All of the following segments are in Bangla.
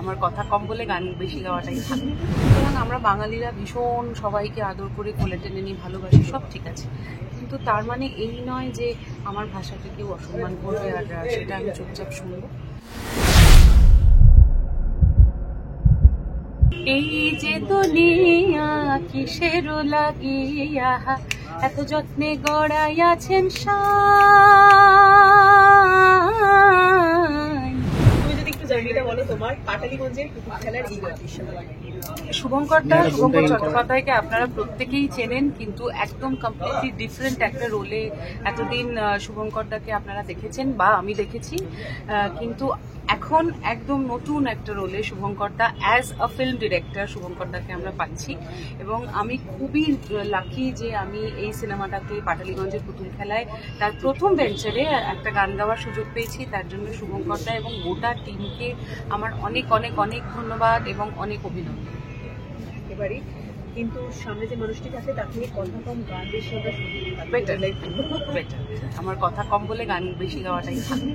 আমার কথা কম বলে গান বেশি গাওয়াটাই ভালো। সুতরাং আমরা বাঙালিরা ভীষণ সবাইকে আদর করে কোলে টেনে নিয়ে ভালোবাসি, সব ঠিক আছে, কিন্তু তার মানে এই নয় যে আমার ভাষাকে কেউ অসম্মান করবে আর সেটা আমি চুপচাপ শুনবো। এই যে দুনিয়া কিসের লাগিয়া এত যত্নে গড়াইয়াছেন সাই। তুমি যদি একটু জার্নিটা বলো তোমার পাটালিগঞ্জের কুকুর খেলার এই গল্পের সাথে। শুভঙ্কর চট্টোপাধ্যায়কে আপনারা প্রত্যেকেই চেনেন, কিন্তু একদম কমপ্লিটলি ডিফারেন্ট একটা রোলে এতদিন শুভঙ্করদাকে আপনারা দেখেছেন বা আমি দেখেছি, কিন্তু এখন একদম নতুন একটা রোলে শুভঙ্করদা অ্যাজ আ ফিল্ম ডিরেক্টর শুভঙ্করদাকে আমরা পাচ্ছি। এবং আমি খুবই লাকি যে আমি এই সিনেমাটাতে পাটালিগঞ্জের পুতুল খেলায় তার প্রথম ভেঞ্চারে একটা গান গাওয়ার সুযোগ পেয়েছি। তার জন্য শুভঙ্করদা এবং গোটা টিমকে আমার অনেক অনেক অনেক ধন্যবাদ এবং অনেক অভিনন্দন। একেবারেই, কিন্তু সামনে যে মানুষটি থাকে তাকে কথা কম গান বেশি বেটার, আমার কথা কম বলে গান বেশি গাওয়াটাই ভালো।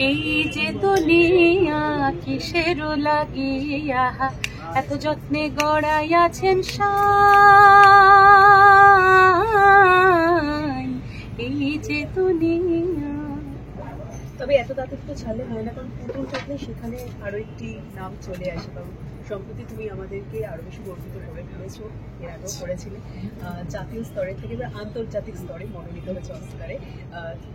এই যে দুনিয়া কিসের লাগিয়া এত যত্নে গড়াইয়াছেন সাই, এই যে দুনিয়া। তবে এত তাড়াতাড়ি তো ছাড়লে হয় না, কারণ পুতুল থাকলে সেখানে আরো একটি নাম চলে আসে। কারণ সম্প্রতি তুমি আমাদেরকে আরো বেশি গর্বিত করে তুলেছো, এর আগেও করেছিলে। জাতীয় স্তরে থেকে বা আন্তর্জাতিক স্তরে মনোনীত হয়েছে অস্কারে।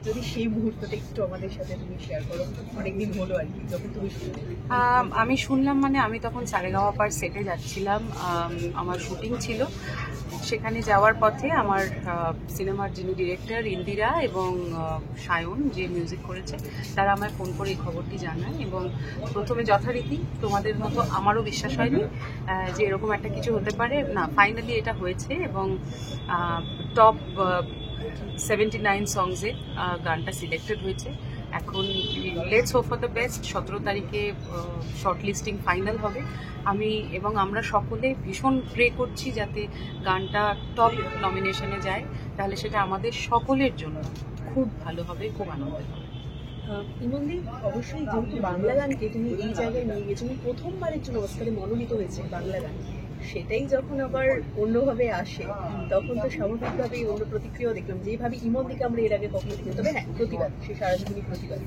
যদি সেই মুহূর্তটা একটু আমাদের সাথে তুমি শেয়ার করো, অনেকদিন হলো আর কি যখন তুমি আমি শুনলাম, মানে আমি তখন সারেগামা পার সেটে যাচ্ছিলাম, আমার শুটিং ছিল। সেখানে যাওয়ার পথে আমার সিনেমার যিনি ডিরেক্টর ইন্দিরা এবং সায়ন যে মিউজিক করেছে তারা আমায় ফোন করে এই খবরটি জানায়। এবং প্রথমে যথারীতি তোমাদের মতো আমারও বিশ্বাস হয়নি যে এরকম একটা কিছু হতে পারে। না, ফাইনালি এটা হয়েছে এবং টপ 79 সংসে গানটা সিলেক্টেড হয়েছে। এখন let's hope for the best. 17 তারিখে শর্ট লিস্টিং ফাইনাল হবে। আমি এবং আমরা সকলে ভীষণ প্রে করছি যাতে গানটা টপ নমিনেশনে যায়, তাহলে সেটা আমাদের সকলের জন্য খুব ভালো হবে, খুব আনন্দের হবে। ইমনদি, অবশ্যই যেহেতু বাংলা গানকে তুমি এই জায়গায় নিয়ে গিয়েছো, তুমি প্রথমবারের জন্য অস্কারে মনোনীত হয়েছে বাংলা গান, সেটাই যখন আবার অন্যভাবে আসে তখন তো স্বাভাবিকভাবেই অন্য প্রতিক্রিয়াও দেখলাম। যেভাবে ইমনদিকে আমরা এর আগে কখনো দেখি, তবে হ্যাঁ প্রতিবাদ, সে সারা জীবনই প্রতিবাদ।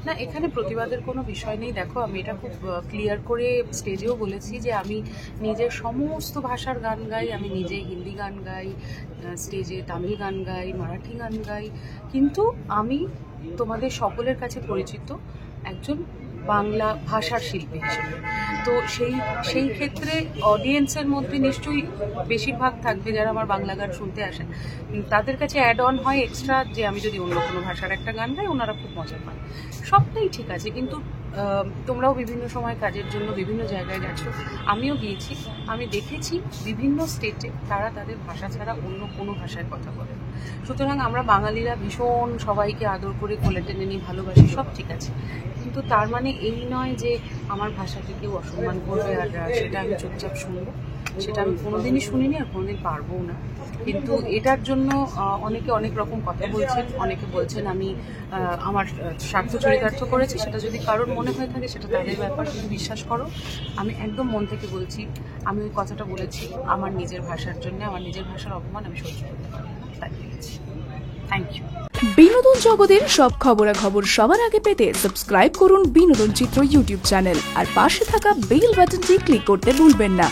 না, এখানে প্রতিবাদের কোনো বিষয় নেই। দেখো, আমি এটা খুব ক্লিয়ার করে স্টেজেও বলেছি যে আমি নিজের সমস্ত ভাষার গান গাই। আমি নিজে হিন্দি গান গাই, স্টেজে তামিল গান গাই, মারাঠি গান গাই, কিন্তু আমি তোমাদের সকলের কাছে পরিচিত একজন বাংলা ভাষার শিল্পী হিসেবে। তো সেই ক্ষেত্রে অডিয়েন্সের মধ্যে নিশ্চয়ই বেশিরভাগ থাকবে যারা আমার বাংলা গান শুনতে আসেন, তাদের কাছে অ্যাড অন হয় এক্সট্রা যে আমি যদি অন্য কোনো ভাষার একটা গান গাই ওনারা খুব মজা পান। সবটাই ঠিক আছে, কিন্তু তোমরাও বিভিন্ন সময় কাজের জন্য বিভিন্ন জায়গায় গেছো, আমিও গিয়েছি। আমি দেখেছি বিভিন্ন স্টেটে তারা তাদের ভাষা ছাড়া অন্য কোনো ভাষায় কথা বলে। সুতরাং আমরা বাঙালিরা ভীষণ সবাইকে আদর করে কোলে টেনে নিয়ে ভালোবাসি, সব ঠিক আছে, কিন্তু তার মানে এই নয় যে আমার ভাষাকে কেউ অসম্মান করবে আর সেটা আমি চুপচাপ শুনবো। সেটা আমি কোনোদিনই শুনিনি আর কোনোদিন পারবও না। কিন্তু এটার জন্য অনেকে অনেক রকম কথা বলছেন। অনেকে বলছেন আমি আমার স্বার্থ চরিতার্থ করেছি। সেটা যদি কারোর মনে হয়ে থাকে সেটা তাদের ব্যাপার, কিন্তু বিশ্বাস করো আমি একদম মন থেকে বলছি, আমি ওই কথাটা বলেছি আমার নিজের ভাষার জন্য। আমার নিজের ভাষার অপমান আমি সহ্য করতে পারি না, তাই বলেছি। Thank you. বিনোদন জগতের সব খবরাখবর সবার আগে পেতে সাবস্ক্রাইব করুন বিনোদন চিত্র ইউটিউব চ্যানেল আর পাশে থাকা বেল বাটনটি ক্লিক করতে ভুলবেন না।